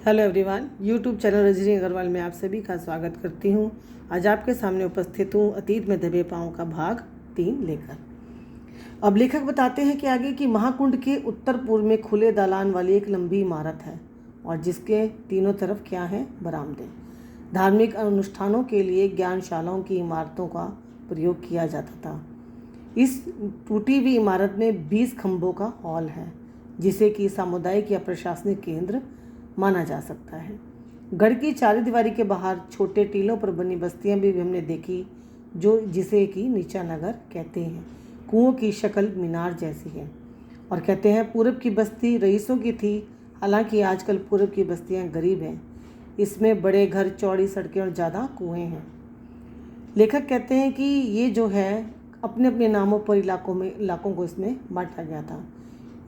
Hello everyone, YouTube channel Rajni Agarwal में आप सभी का स्वागत करती हूँ। आज आपके सामने उपस्थित हूँ अतीत में दबे पाँव का भाग 3 लेकर। अब लेखक बताते हैं कि आगे की महाकुंड के उत्तर पूर्व में खुले दालान वाली एक लंबी इमारत है और जिसके तीनों तरफ क्या है, बरामदे। धार्मिक अनुष्ठानों के लिए ज्ञानशालाओं की इमारतों का प्रयोग किया जाता था। इस टूटी हुई इमारत में 20 खंभों का हॉल है जिसे कि सामुदायिक या प्रशासनिक केंद्र माना जा सकता है। गढ़ की चारदीवारी के बाहर छोटे टीलों पर बनी बस्तियां भी हमने देखी, जो जिसे कि नीचा नगर कहते हैं। कुओं की शक्ल मीनार जैसी है और कहते हैं पूरब की बस्ती रईसों की थी। हालांकि आजकल पूरब की बस्तियां गरीब हैं। इसमें बड़े घर, चौड़ी सड़कें और ज़्यादा कुएं हैं। लेखक कहते हैं कि ये जो है अपने अपने नामों पर इलाकों को इसमें बांटा गया था।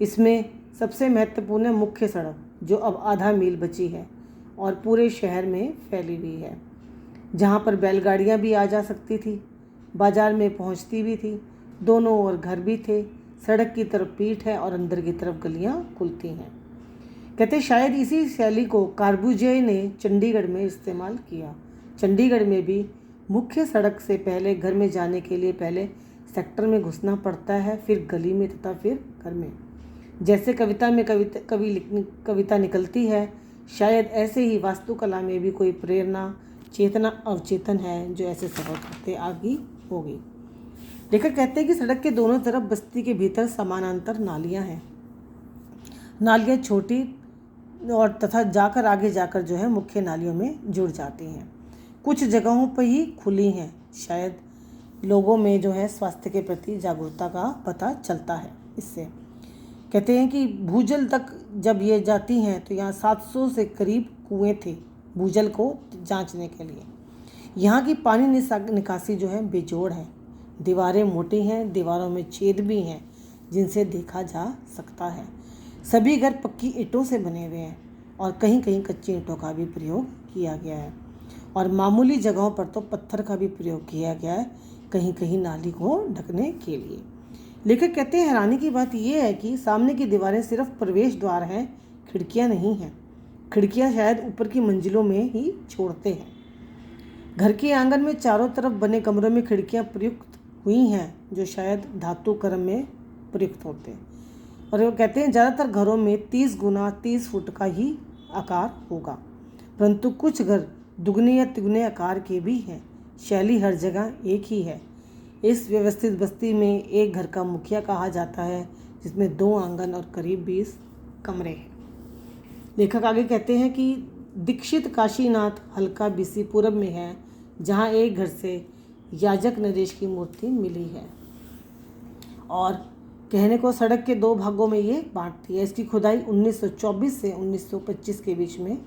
इसमें सबसे महत्वपूर्ण है मुख्य सड़क, जो अब आधा मील बची है और पूरे शहर में फैली हुई है, जहाँ पर बैलगाड़ियाँ भी आ जा सकती थी, बाजार में पहुँचती भी थी। दोनों ओर घर भी थे। सड़क की तरफ पीठ है और अंदर की तरफ गलियाँ खुलती हैं। कहते शायद इसी शैली को कार्बुजिए ने चंडीगढ़ में इस्तेमाल किया। चंडीगढ़ में भी मुख्य सड़क से पहले घर में जाने के लिए पहले सेक्टर में घुसना पड़ता है, फिर गली में तथा फिर घर में। जैसे कविता में कविता निकलती है, शायद ऐसे ही वास्तुकला में भी कोई प्रेरणा, चेतना अवचेतन है जो ऐसे सफ़र करते आगे होगी। लेखक कहते हैं कि सड़क के दोनों तरफ बस्ती के भीतर समानांतर नालियां हैं। नालियां छोटी और तथा जाकर आगे जाकर जो है मुख्य नालियों में जुड़ जाती हैं। कुछ जगहों पर ही खुली हैं। शायद लोगों में जो है स्वास्थ्य के प्रति जागरूकता का पता चलता है इससे। कहते हैं कि भूजल तक जब ये जाती हैं तो यहाँ 700 से करीब कुएं थे भूजल को जांचने के लिए। यहाँ की पानी निकासी जो है बेजोड़ है। दीवारें मोटी हैं, दीवारों में छेद भी हैं जिनसे देखा जा सकता है। सभी घर पक्की ईंटों से बने हुए हैं और कहीं कहीं कच्ची ईंटों का भी प्रयोग किया गया है और मामूली जगहों पर तो पत्थर का भी प्रयोग किया गया है, कहीं कहीं नाली को ढकने के लिए। लेखक कहते हैं हैरानी की बात यह है कि सामने की दीवारें सिर्फ प्रवेश द्वार हैं, खिड़कियां नहीं हैं। खिड़कियां शायद ऊपर की मंजिलों में ही छोड़ते हैं। घर के आंगन में चारों तरफ बने कमरों में खिड़कियां प्रयुक्त हुई हैं जो शायद धातु कर्म में प्रयुक्त होते हैं। और वो कहते हैं ज़्यादातर घरों में 30 गुना 30 फुट का ही आकार होगा, परंतु कुछ घर दुगने या तिगुने आकार के भी हैं। शैली हर जगह एक ही है। इस व्यवस्थित बस्ती में एक घर का मुखिया कहा जाता है, जिसमें 2 आंगन और करीब 20 कमरे हैं। लेखक आगे कहते हैं कि दीक्षित काशीनाथ हल्का बीसी पूरब में है, जहां एक घर से याजक नरेश की मूर्ति मिली है और कहने को सड़क के 2 भागों में ये बांटती है। इसकी खुदाई 1924 से 1925 के बीच में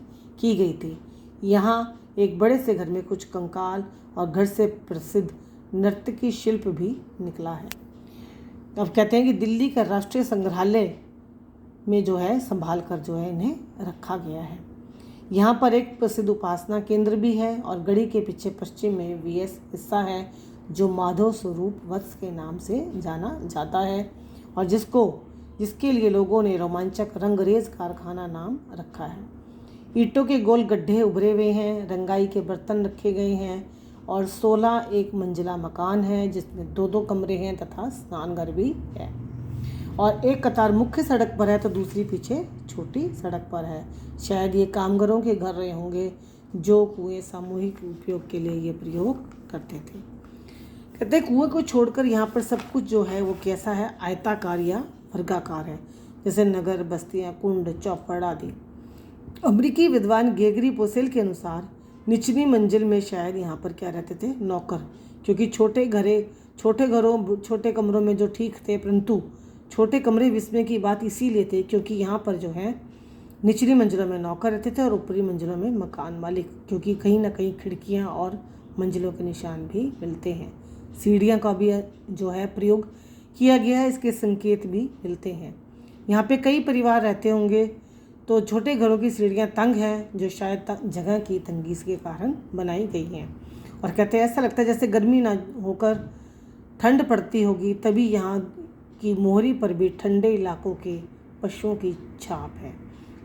की गई थी। यहाँ एक बड़े से घर में कुछ कंकाल और घर से प्रसिद्ध नर्तकी शिल्प भी निकला है। अब कहते हैं कि दिल्ली का राष्ट्रीय संग्रहालय में जो है संभाल कर जो है इन्हें रखा गया है। यहाँ पर एक प्रसिद्ध उपासना केंद्र भी है और गढ़ी के पीछे पश्चिम में वीएस हिस्सा है जो माधव स्वरूप वत्स के नाम से जाना जाता है और जिसके लिए लोगों ने रोमांचक रंगरेज कारखाना नाम रखा है। ईंटों के गोल गड्ढे उभरे हुए हैं, रंगाई के बर्तन रखे गए हैं और 16 एक मंजिला मकान है जिसमें 2-2 कमरे हैं तथा स्नानघर भी है और एक कतार मुख्य सड़क पर है तो दूसरी पीछे छोटी सड़क पर है। शायद ये कामगारों के घर रहे होंगे जो कुएं सामूहिक उपयोग के लिए ये प्रयोग करते थे। कहते हैं कुएं को छोड़कर यहाँ पर सब कुछ जो है वो कैसा है, आयताकार या वर्गाकार है, जैसे नगर, बस्तियाँ, कुंड, चौपड़ आदि। अमरीकी विद्वान गेगरी पोसेल के अनुसार निचली मंजिल में शायद यहाँ पर क्या रहते थे, नौकर, क्योंकि छोटे कमरों में जो ठीक थे, परंतु छोटे कमरे विस्मय की बात इसीलिए थे क्योंकि यहाँ पर जो है निचली मंजिलों में नौकर रहते थे और ऊपरी मंजिलों में मकान मालिक, क्योंकि कहीं ना कहीं खिड़कियाँ और मंजिलों के निशान भी मिलते हैं। सीढ़ियाँ का भी जो है प्रयोग किया गया है, इसके संकेत भी मिलते हैं। यहाँ पे कई परिवार रहते होंगे तो छोटे घरों की सीढ़ियाँ तंग हैं जो शायद जगह की तंगी के कारण बनाई गई हैं और कहते हैं ऐसा लगता है जैसे गर्मी ना होकर ठंड पड़ती होगी, तभी यहाँ की मोहरी पर भी ठंडे इलाकों के पशुओं की छाप है।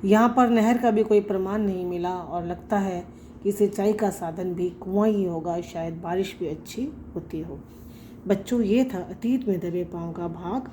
यहाँ पर नहर का भी कोई प्रमाण नहीं मिला और लगता है कि सिंचाई का साधन भी कुआं ही होगा, शायद बारिश भी अच्छी होती हो। बच्चों, ये था अतीत में दबे पाँव का भाग